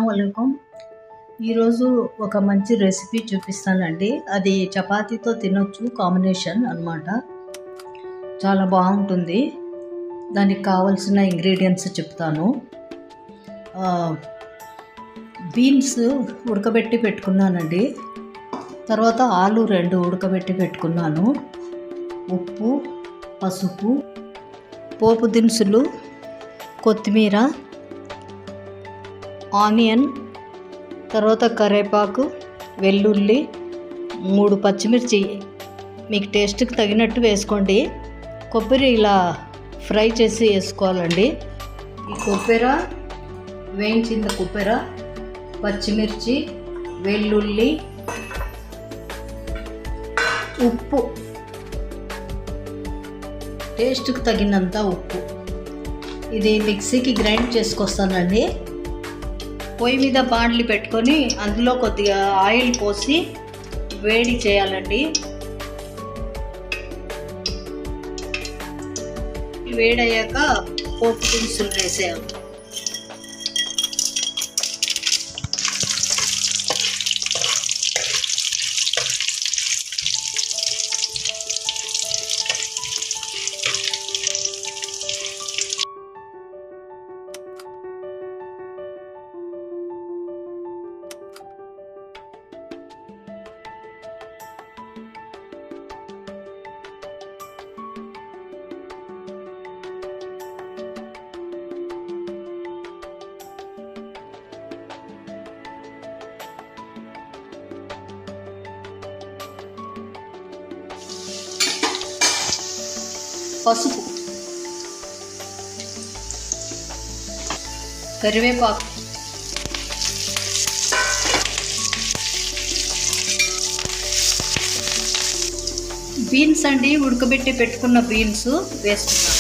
అస్సలాముఅలైకుం. ఈరోజు ఒక మంచి రెసిపీ చూపిస్తానండి. అది చపాతీతో తినొచ్చు, కాంబినేషన్ అన్నమాట. చాలా బాగుంటుంది. దానికి కావాల్సిన ఇంగ్రీడియంట్స్ చెప్తాను. బీన్స్ ఉడకబెట్టి పెట్టుకున్నానండి. తర్వాత ఆలు 2 ఉడకబెట్టి పెట్టుకున్నాను. ఉప్పు, పసుపు, పోపు దినుసులు, కొత్తిమీర, ఆనియన్, తర్వాత కరివేపాకు, వెల్లుల్లి, 3 పచ్చిమిర్చి మీకు టేస్ట్కి తగినట్టు వేసుకోండి. కొబ్బరి ఇలా ఫ్రై చేసి వేసుకోవాలండి. ఈ కొబ్బరి వేయించిన కొబ్బరి, పచ్చిమిర్చి, వెల్లుల్లి, ఉప్పు, టేస్ట్కి తగినంత ఉప్పు, ఇది మిక్సీకి గ్రైండ్ చేసుకొస్తానండి. పొయ్యి మీద బాండ్లి పెట్టుకొని అందులో కొద్దిగా ఆయిల్ పోసి వేడి చేయాలండి. వేడయ్యాక పోపు దినుసులు వేసేయాలి. పసుపు, కరివేపాకు, బీన్స్ అండి, ఉడకబెట్టి పెట్టుకున్న బీన్స్ వేస్తున్నా.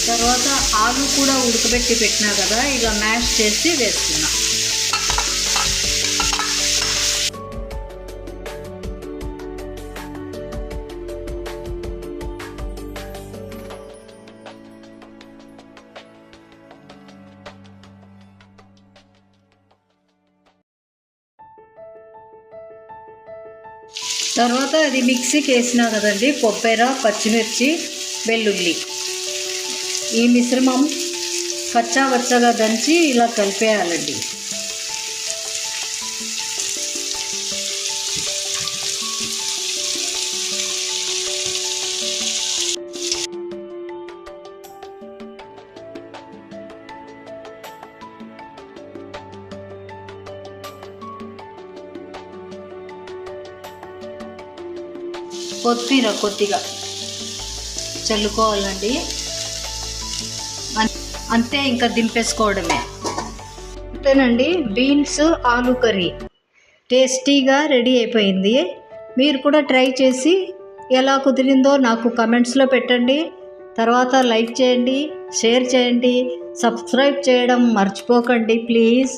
తర్వాత ఆలు కూడా ఉడకబెట్టి పెట్టినా కదా, ఇక మ్యాష్ చేసి వేస్తున్నా. తర్వాత అది మిక్సీకి వేసినా కదండి, కొబ్బరి, పచ్చిమిర్చి, వెల్లుల్లి, ఈ మిశ్రమం కచ్చా పచ్చగా దంచి ఇలా కలిపేయాలండి. కొత్తిమీర కొద్దిగా చల్లుకోవాలండి. అంతే, ఇంకా దింపేసుకోవడమే. అంతేనండి, బీన్స్ ఆలు కర్రీ టేస్టీగా రెడీ అయిపోయింది. మీరు కూడా ట్రై చేసి ఎలా కుదిరిందో నాకు కమెంట్స్లో పెట్టండి. తర్వాత లైక్ చేయండి, షేర్ చేయండి, సబ్స్క్రైబ్ చేయడం మర్చిపోకండి ప్లీజ్.